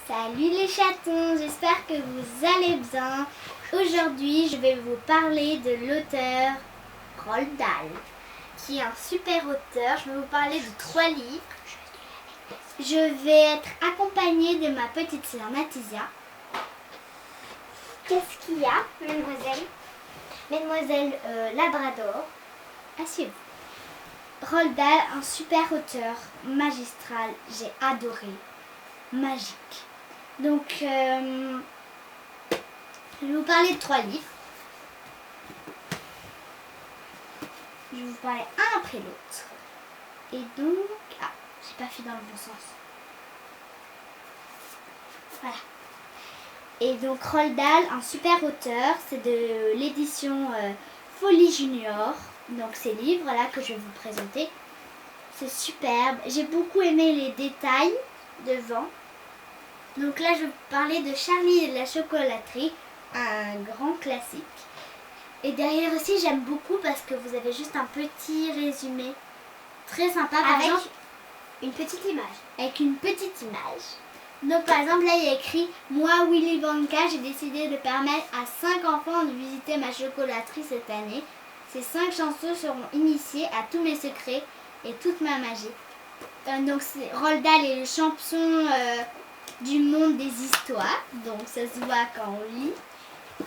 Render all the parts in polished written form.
Salut les chatons, j'espère que vous allez bien. Aujourd'hui, je vais vous parler de l'auteur Roald Dahl, qui est un super auteur. Je vais vous parler de 3 livres. Je vais être accompagnée de ma petite sœur Natizia. Qu'est-ce qu'il y a, mademoiselle? Mademoiselle Labrador. Asseyez-vous. Roald Dahl, un super auteur, magistral, j'ai adoré, magique. Donc, je vais vous parler de 3 livres. Je vais vous parler un après l'autre. Et donc, j'ai pas fait dans le bon sens. Voilà. Et donc, Roald Dahl, un super auteur, c'est de l'édition Folie Junior. Donc, ces livres-là que je vais vous présenter, c'est superbe. J'ai beaucoup aimé les détails devant. Donc là, je vais vous parler de Charlie et de la chocolaterie, un grand classique. Et derrière aussi, j'aime beaucoup parce que vous avez juste un petit résumé très sympa. Avec une petite image. Avec une petite image. Donc par exemple, là, il y a écrit « Moi, Willy Wonka, j'ai décidé de permettre à 5 enfants de visiter ma chocolaterie cette année. Ces 5 chanceux seront initiés à tous mes secrets et toute ma magie. » Donc Roald Dahl est le champion du monde des histoires, donc ça se voit quand on lit,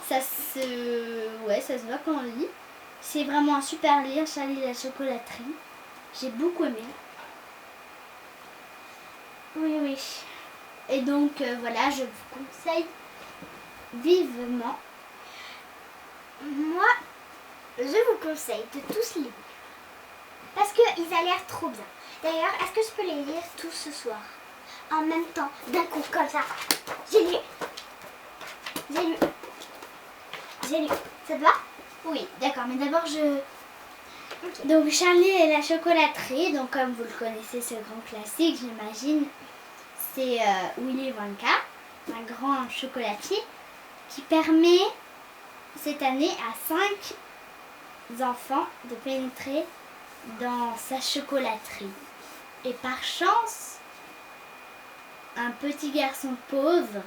ça se voit quand on lit. C'est vraiment un super livre, Charlie et la chocolaterie. J'ai beaucoup aimé. Oui. Et donc voilà, je vous conseille vivement. Moi, je vous conseille de tous les lire parce qu'ils ont l'air trop bien. D'ailleurs, est-ce que je peux les lire tous ce soir? En même temps, d'un coup, comme ça. J'ai lu. Ça te va? Oui, d'accord, mais d'abord Okay. Donc Charlie et la chocolaterie, donc comme vous le connaissez, ce grand classique, j'imagine, c'est Willy Wonka, un grand chocolatier, qui permet cette année à 5 enfants de pénétrer dans sa chocolaterie. Et par chance, un petit garçon pauvre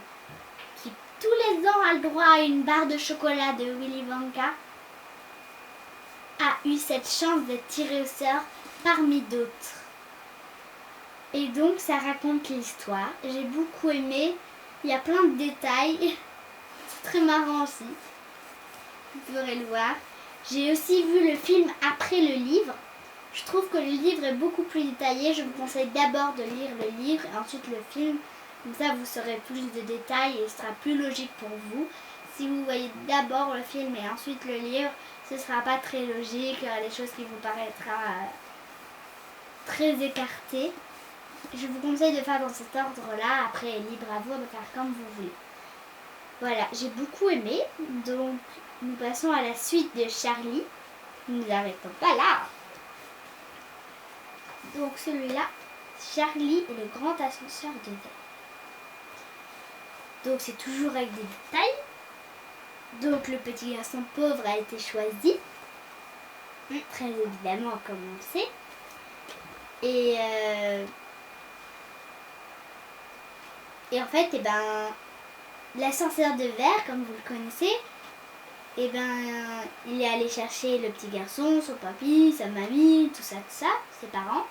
qui tous les ans a le droit à une barre de chocolat de Willy Wonka a eu cette chance d'être tiré au sort parmi d'autres. Et donc ça raconte l'histoire. J'ai beaucoup aimé. Il y a plein de détails. C'est très marrant aussi. Vous pourrez le voir. J'ai aussi vu le film après le livre. Je trouve que le livre est beaucoup plus détaillé. Je vous conseille d'abord de lire le livre et ensuite le film. Comme ça, vous saurez plus de détails et ce sera plus logique pour vous. Si vous voyez d'abord le film et ensuite le livre, ce ne sera pas très logique. Il y aura des choses qui vous paraîtront très écartées. Je vous conseille de faire dans cet ordre-là. Après, libre à vous de faire comme vous voulez. Voilà, j'ai beaucoup aimé. Donc, nous passons à la suite de Charlie. Nous n'arrêtons pas là. Donc celui-là, Charlie et le grand ascenseur de verre. Donc c'est toujours avec des détails. Donc le petit garçon pauvre a été choisi. Très évidemment, comme on le sait. Et en fait, l'ascenseur de verre, comme vous le connaissez, il est allé chercher le petit garçon, son papy, sa mamie, tout ça, ses parents.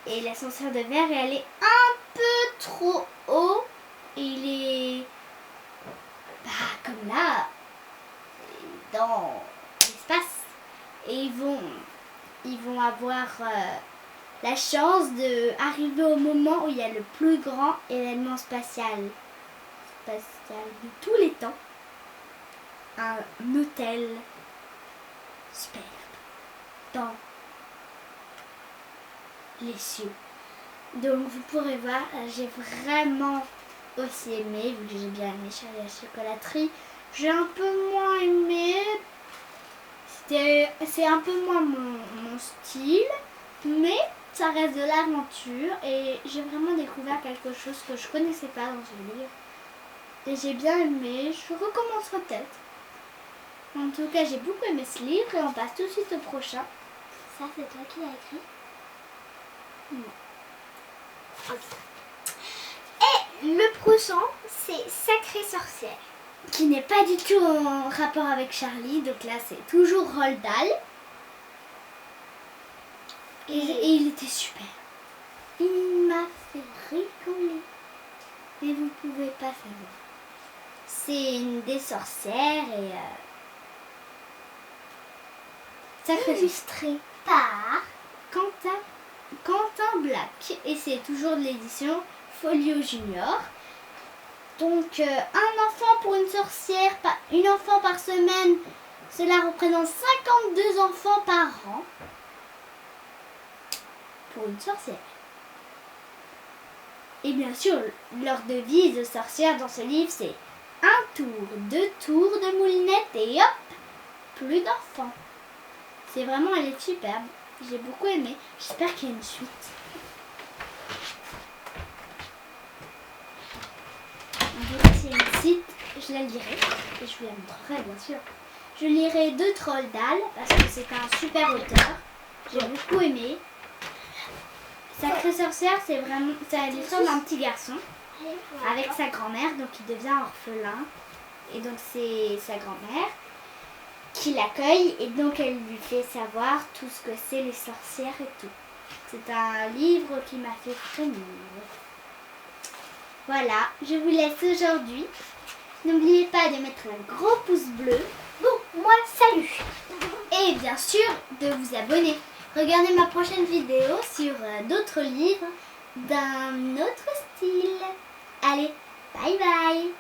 Et l'ascenseur de verre est allé un peu trop haut. Et il est comme là, dans l'espace. Et ils vont avoir la chance d'arriver au moment où il y a le plus grand événement spatial de tous les temps. Un hôtel superbe dans les cieux. Donc vous pourrez voir, j'ai vraiment aussi aimé, vu que j'ai bien aimé Charlie et la chocolaterie. J'ai un peu moins aimé, c'est un peu moins mon style, mais ça reste de l'aventure et j'ai vraiment découvert quelque chose que je connaissais pas dans ce livre. Et j'ai bien aimé, je recommencerai peut-être. En tout cas, j'ai beaucoup aimé ce livre et on passe tout de suite au prochain. Ça, c'est toi qui l'as écrit? Non. Okay. Et le prochain, c'est Sacrée sorcière. Qui n'est pas du tout en rapport avec Charlie. Donc là, c'est toujours Roald Dahl. Et il était super. Il m'a fait rigoler. Mais vous pouvez pas savoir. C'est une des sorcières et... Sacrée Illustré par Quentin Black. Et c'est toujours de l'édition Folio Junior. Donc un enfant pour une sorcière, une enfant par semaine, cela représente 52 enfants par an pour une sorcière. Et bien sûr, leur devise de sorcière dans ce livre, c'est 1 tour, 2 tours de moulinette et hop, plus d'enfants. C'est vraiment, elle est superbe. J'ai beaucoup aimé. J'espère qu'il y a une suite. S'il y a une suite, je la lirai. Et je vous la montrerai, bien sûr. Je lirai 2 Roald Dahl parce que c'est un super auteur. J'ai beaucoup aimé. Sacrée sorcière, c'est vraiment, c'est l'histoire d'un petit garçon avec sa grand-mère, donc il devient orphelin. Et donc c'est sa grand-mère qui l'accueille et donc elle lui fait savoir tout ce que c'est les sorcières et tout. C'est un livre qui m'a fait frémir. Voilà, je vous laisse aujourd'hui. N'oubliez pas de mettre un gros pouce bleu. Bon, moi, salut. Et bien sûr, de vous abonner. Regardez ma prochaine vidéo sur d'autres livres d'un autre style. Allez, bye bye.